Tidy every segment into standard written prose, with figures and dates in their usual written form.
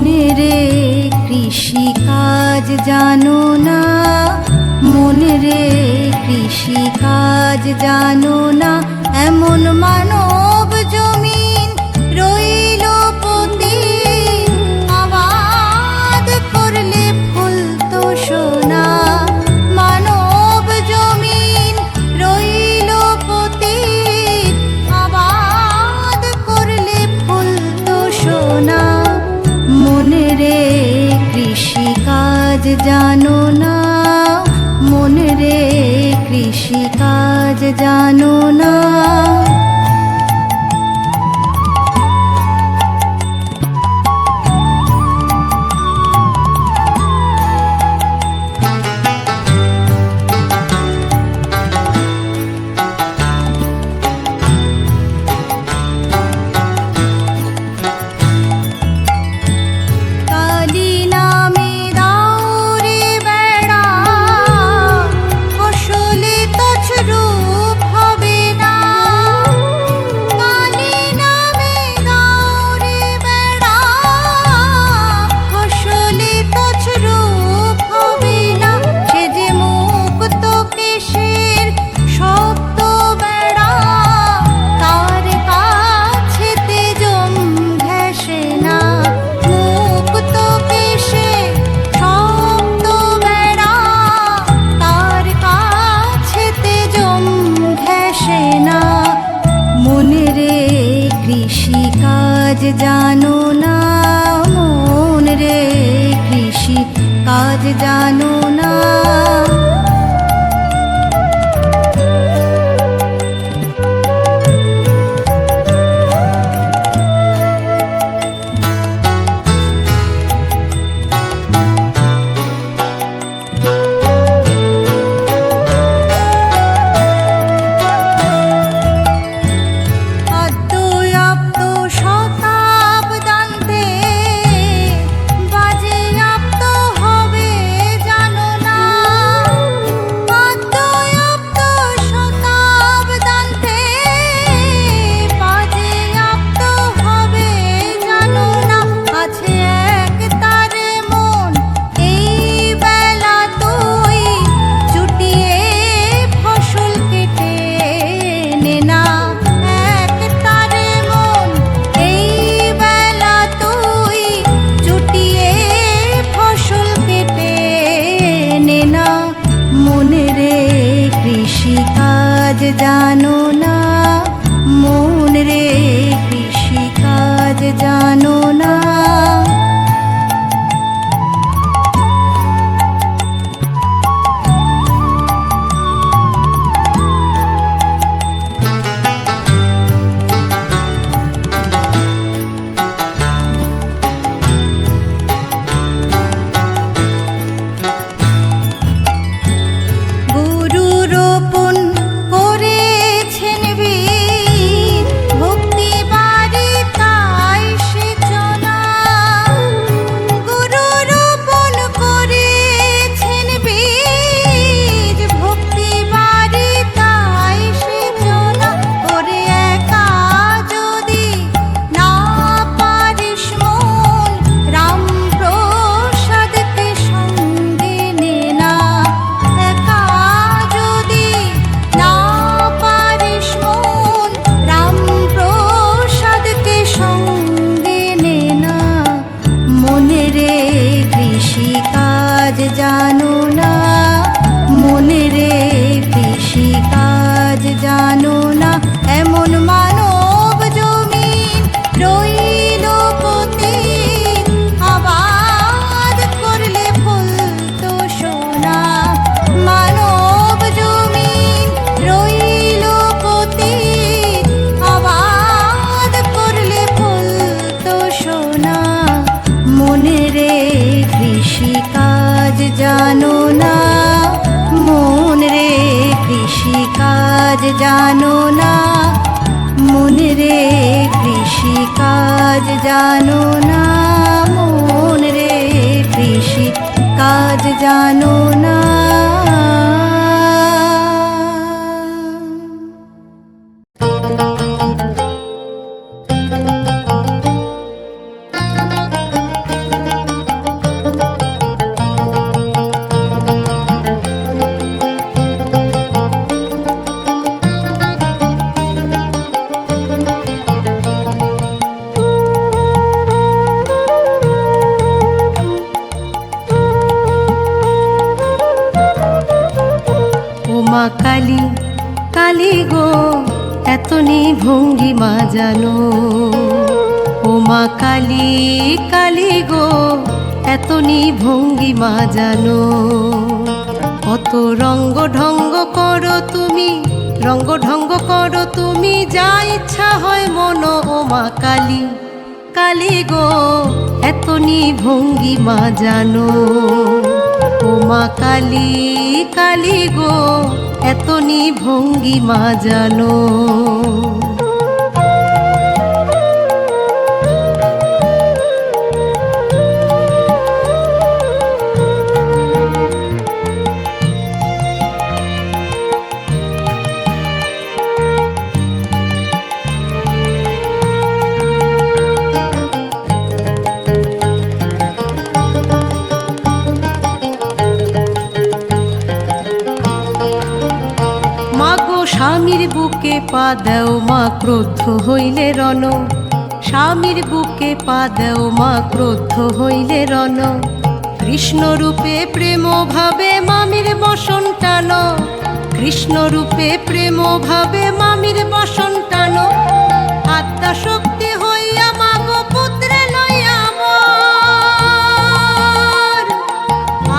মনে রে কৃষি কাজ জানো না, মনে রে কৃষি কাজ জানো না, এমন মানব জমিন রইল পতি, আবাদ করলে ফুল তো সোনা। মানব জমিন রইল পতি, আবাদ করলে ফুল তো সোনা। মনে রে কৃষি কাজ জানো না, মনে রে কৃষি কাজ জানো না। জানো না, মন রে কৃষি কাজ জানো না। জানো না, মন রে কৃষি কাজ জানো না। জানো না, মনে রে কৃষি কাজ জানো না, এমন মানব জমিন রইল পতি, আবাদ করলে ফুল তো সোনা। মানব জমিন রইল পতি, আবাদ করলে ফুল তো সোনা। মনে রে কৃষি কাজ জানো না, মন রে কৃষি কাজ জানো না, মনে রে কৃষি কাজ জানো না, মন রে কৃষি কাজ জানো না। মা কালী, কালী গো এতনি ভঙ্গিমা জানো। ও মা কালী, কালী গো এতনি ভঙ্গিমা জানো। কত রঙ্গ ঢঙ্গ করো তুমি, রঙ্গ ঢঙ্গ করো তুমি, যা ইচ্ছা হয় মনো। ও মা কালী, কালী গো এতনি ভঙ্গিমা জানো। ও মা কালী, কালী গো এতনি ভঙ্গিমা জানো। স্বামীর বুকে পা দেও মা, ক্রোধ হইলে রণ। স্বামীর বুকে পা দেও মা, ক্রোধ হইলে রণ। কৃষ্ণ রূপে প্রেম ভাবে মামির বসন টানো। কৃষ্ণ রূপে প্রেম ভাবে মামির বসন টানো। আত্মা শক্তি হইয়া মাগো পুত্রে লইয়া মর।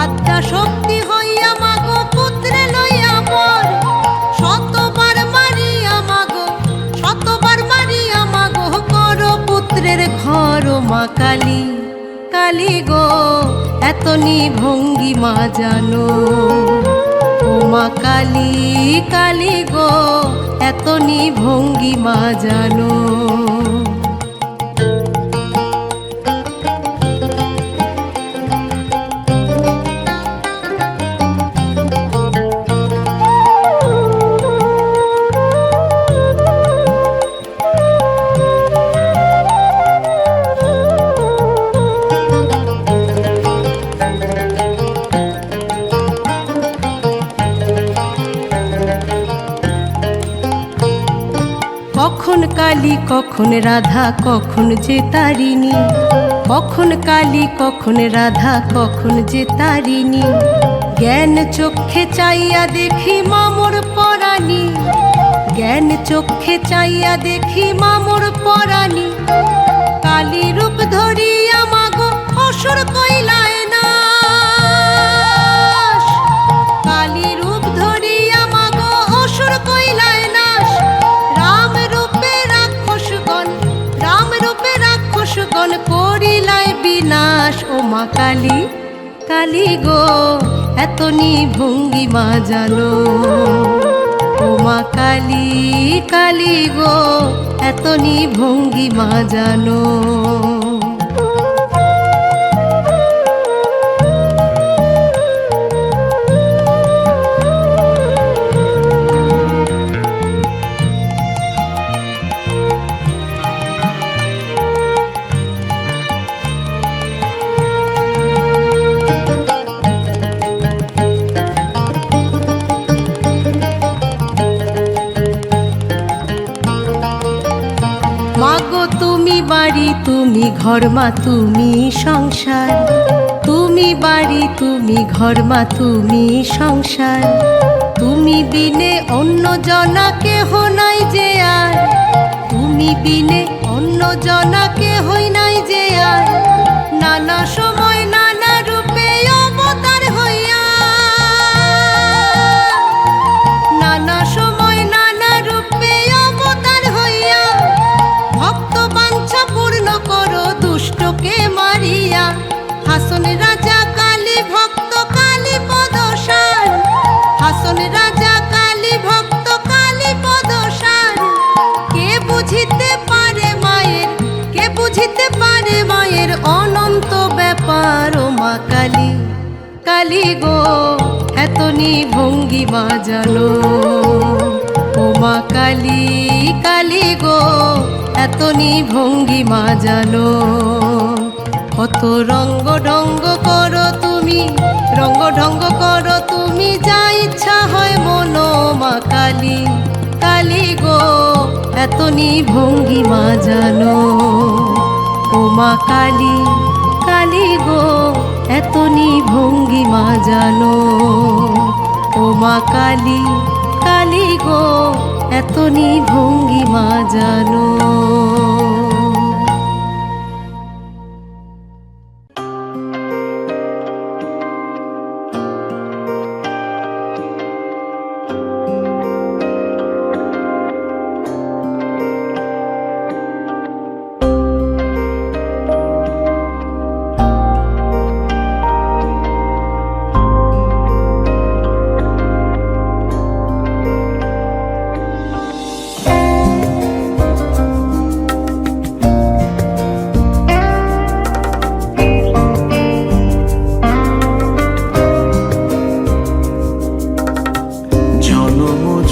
আত্মা শক্তি হইয়া মাগো পুত্রে লইয়া মর। শতবার মারিয়া মাগো, শতবার মারিয়া মাগো করো পুত্রের ঘর। ও মা কালী, কালী গো এতনি ভঙ্গিমা জানো। ও মা কালী, কালী গো এতনি ভঙ্গিমা জানো। কখন কালী কখন রাধা, কখন যে তারিণী। কখন কালী কখন রাধা, কখন যে তারিণী। জ্ঞান চক্ষে চাইয়া দেখি মামোর পরাণী। জ্ঞান চক্ষে চাইয়া দেখি মামোর পরাণী। কালী রূপ ধরিয়া মাগো অসুর কইলায় নাশ। কালী রূপ ধরিয়া মাগো অসুর কইলায় নাশ। রাম রূপে রাক্ষসগণ, রাম রূপে রাক্ষসগণ করিলায় বিনাশ। ও মা কালী, কালী গো এতনি ভঙ্গিমা জানো। ও মা কালী, কালী গো এতনি ভঙ্গিমা জানো। মাগো তুমি বাড়ি তুমি ঘর মা, তুমি সংসার। তুমি বাড়ি তুমি ঘর মা, তুমি সংসার। তুমি বিনে অন্য জনা কেহ নাই যে আর। তুমি বিনে অন্য জনা কেহই নাই যে আর। নানা সময় নানা রূপে অবতার হইয়া। নানা সময় নানা রূপে অবতার হইয়া। ভক্ত বাঞ্ছা পূর্ণ করো দুষ্টকে মারিয়া। হাসন রাজা কালী ভক্ত কালী পদসার। হাসন রাজা কালী ভক্ত কালী পদসার। কে বুঝিতে পারে মায়ের, কে বুঝিতে পারে মায়ের অনন্ত ব্যাপার। ও মা কালী, কালী গো এতনি ভঙ্গিমা জানো। ও মা কালী, কালী গো এতনি ভঙ্গিমা জানো। কত রঙ্গ ঢঙ্গ করো তুমি, রঙ্গ ঢঙ্গ করো তুমি, যা ইচ্ছা হয় মনো। মা কালী, কালী গো এতনি ভঙ্গিমা জানো। ও মা কালী, কালী গো এতনি ভঙ্গিমা জানো। ও মা কালী, কালী গো এত ভঙ্গিমা জানো।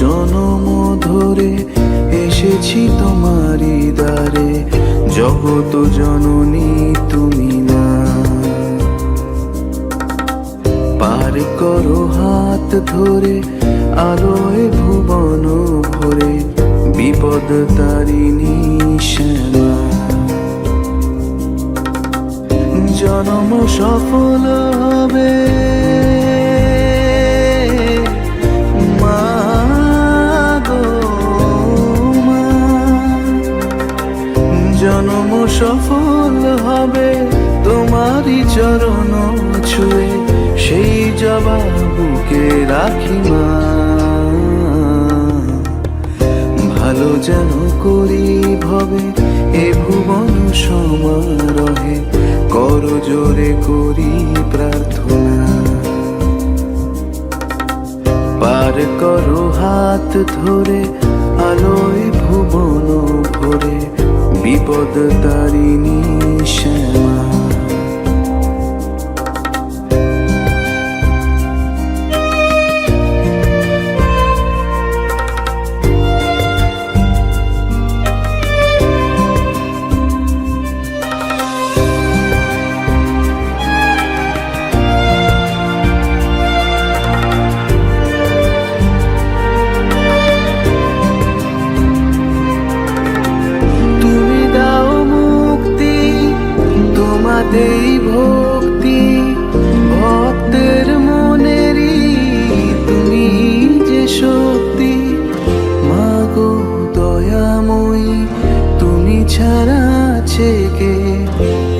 জনম ধরে এসেছি তোমারি দ্বারে, জগত জননী তুমি না। পার করো হাত ধরে আলোয় ভুবন ভরে, বিপদ তারিণী শ্যামা। জনম সফল হবে জনম সফল হবে তোমারি চরণ ছুঁয়ে, সেই জবাবুকে রাখি মা। ভালো যেন করি ভবে এ ভুবন সমারহে, কর জোরে করি প্রার্থনা। পার করো হাত ধরে আলোয় ভুবন ভরে, বিপদ তারিণী শ্যামা। দেই ভক্তি ভক্তের মনেরই তুমি যে শক্তি, মাগো দয়াময়ী তুমি ছাড়া আছে কে,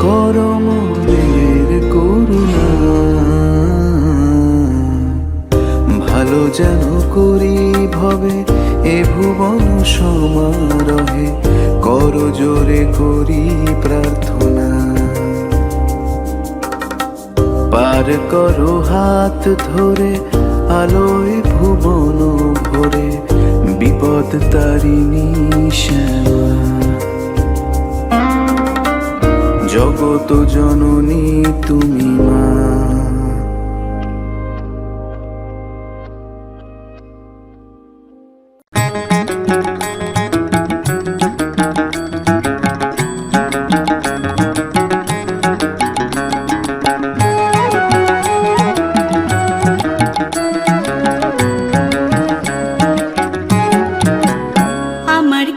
করো মোদের করুণা। ভালো যেন করি ভবে এ ভুবন সমারহে, করো জোরে করি প্রার্থনা। পার করো হাত ধরে আলোয় ভুবন ভরে, বিপদ তারিণী শ্যামা। জগত জননী তুমি মা।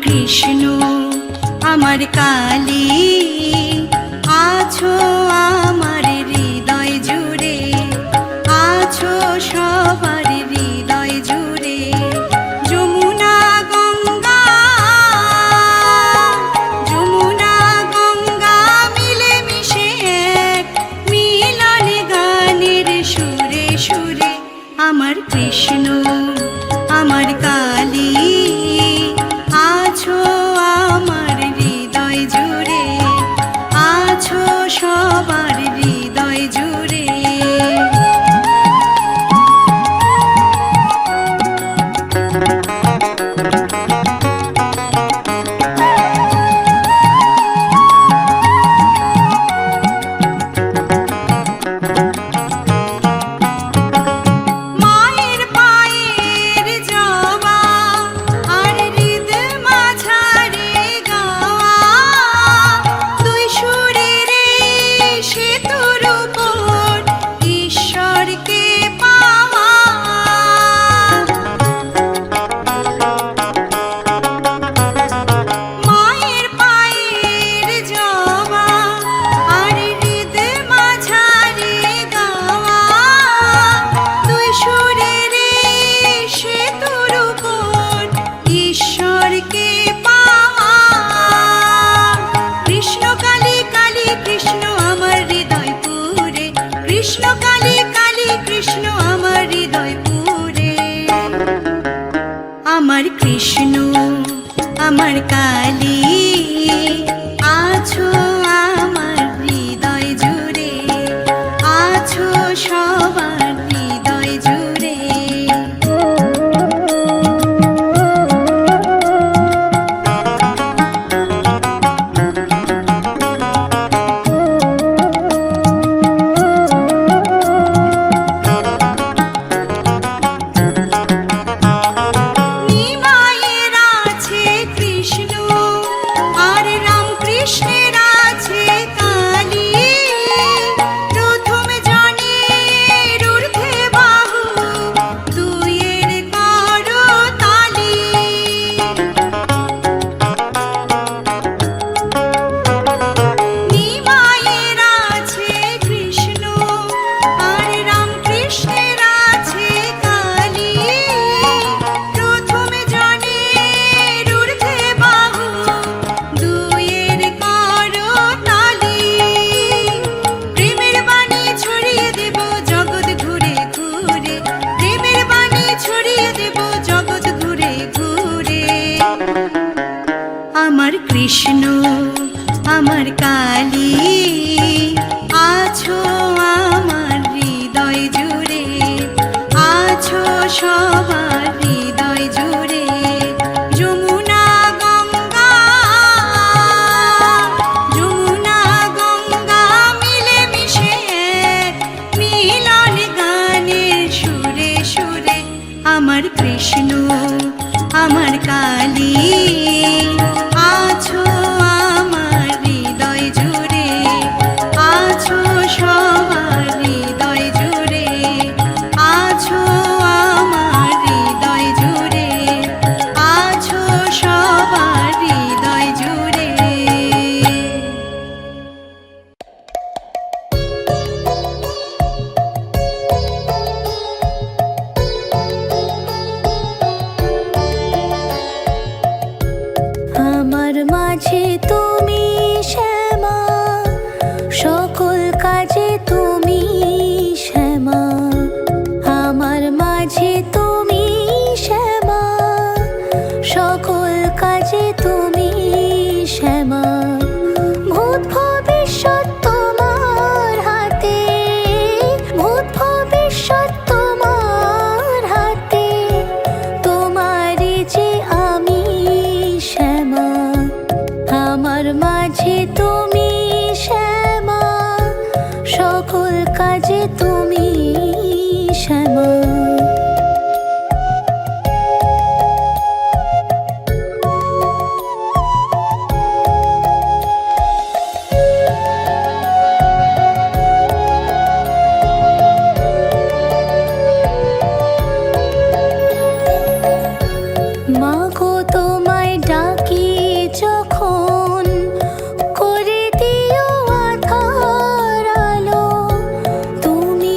কৃষ্ণ আমার কালী, আছো আমার হৃদয় জুড়ে, আছো সবার হৃদয় জুড়ে। যমুনা গঙ্গা মিলে মিশে এক মিলন গানের সুরে সুরে। আমার কৃষ্ণ আমার কালী, আছো আমার হৃদয় জুড়ে, কৃষ্ণ আমার কালী আছো আমার হৃদয় জুড়ে, আছো সবার হৃদয় জুড়ে। নিমাইয়ের আছে কৃষ্ণ আর রামকৃষ্ণের আছে কালী, প্রথম জনের ঊর্ধ্বে বাহু দুইয়ের করো তালি। নিমাইয়ের আছে কৃষ্ণ আর রামকৃষ্ণের আছে কালী, প্রথম জনের ঊর্ধ্বে বাহু দুইয়ের করো তালি। প্রেমের বাণী ছড়িয়ে দেব জগৎ ঘুরে ঘুরে, প্রেমের বাণী ছড়িয়ে দেব জগৎ ঘুরে ঘুরে। আমার কৃষ্ণ আমার কালী আছো আমার হৃদয় জুড়ে, আছো সবার হৃদয় জুড়ে। যমুনা গঙ্গা, যমুনা গঙ্গা মিলে মিশে এক মিলন গানের সুরে সুরে। আমার কৃষ্ণ আমার কালী আছো আমার হৃদয় জুড়ে, আছো সবার হৃদয় জুড়ে, আছো আমার হৃদয় জুড়ে, আছো সবার হৃদয় জুড়ে। আমার মাঝে তুমি শ্যামা, সকল কাজে তুমি শ্যামা। আমার মাঝে তুমি শ্যামা, সকল কাজে তুমি শ্যামা। ভূত ভবিষ্যৎ তোমার হাতে, ভূত ভবিষ্যৎ তোমার হাতে। তোমারই যে আমি শ্যামা, আমার মাঝে তুমি শ্যামা, সকল কাজে তুমি শ্যামা। মাগো তোমায় ডাকি যখন, করে দিও আধার আলো। তুমি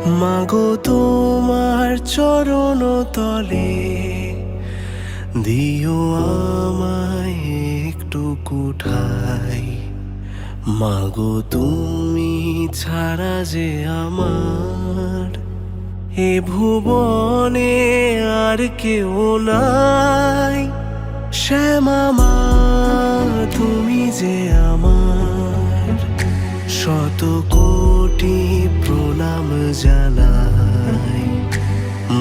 মাগো তোমার চরণ তলে দিও আমায় একটু কুঠাই। মাগো তুমি ছাড়া যে আমার এ ভুবনে আর কেউ নাই। শ্যামা মা তুমি যে আমার শত কোটি প্রণাম জানাই।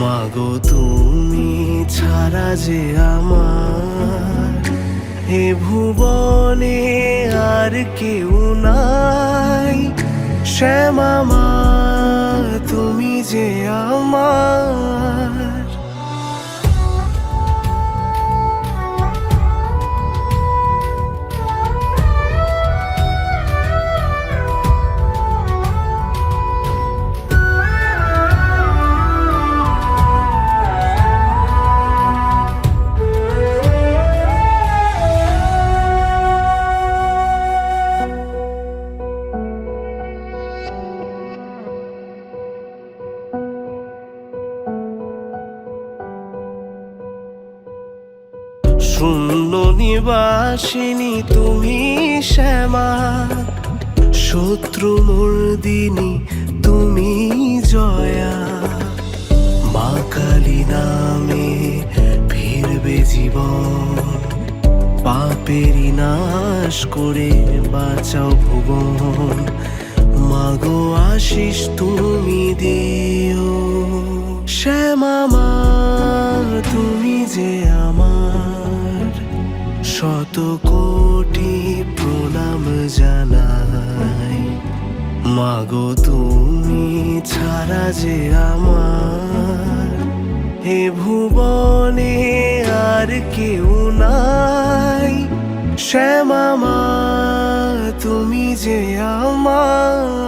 মাগো তুমি ছাড়া যে আমার এ ভুবনে আর কেউ নাই। শ্যামা মা তুমি যে আমার। শূন্য নিবাসিনী তুমি শ্যামা, শত্রু মর্দিনী তুমি জয়া। মা কালী নামে ফিরবে জীবন, পাপেরই নাশ করে বাঁচাও ভুবন। মাগো আশিস তুমি দিও, শ্যামা মা তুমি যে আমার শত কোটি প্রণাম জানাই। মাগো তুমি ছাড়া যে আমার এ ভুবনে আর কেউ নাই। শ্যামা মা তুমি যে আমার।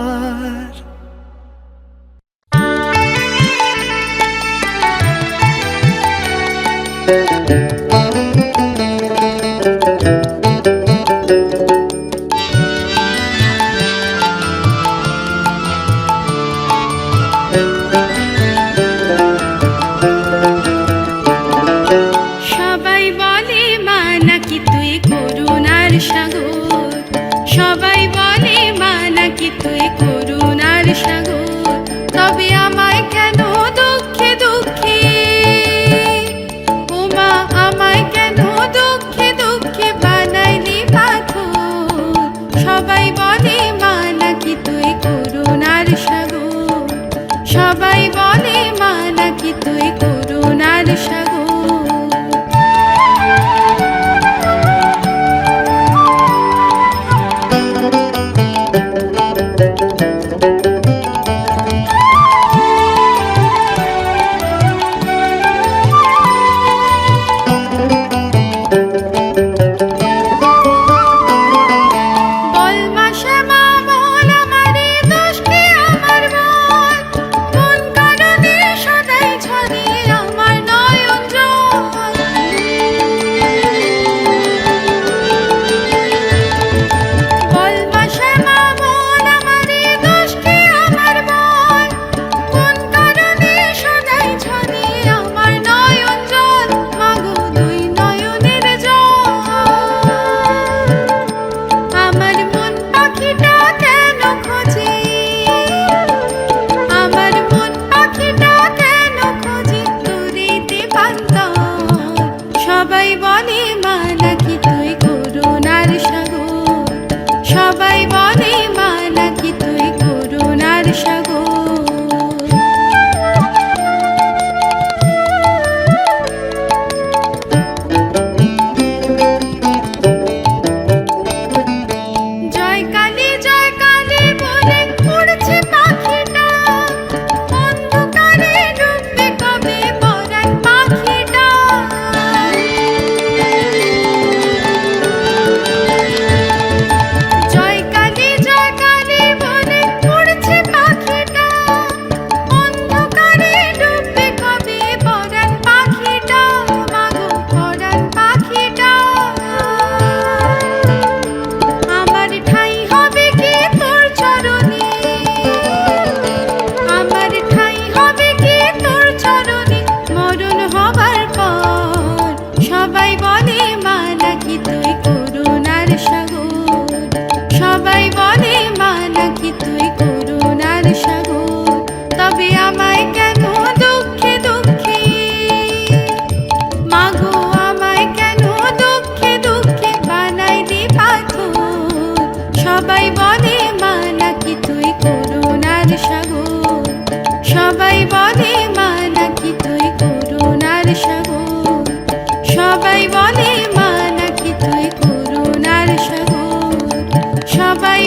সবাই বলে মা নাকি তুই করুণার সাগর, সবাই বলে মা নাকি তুই সবাই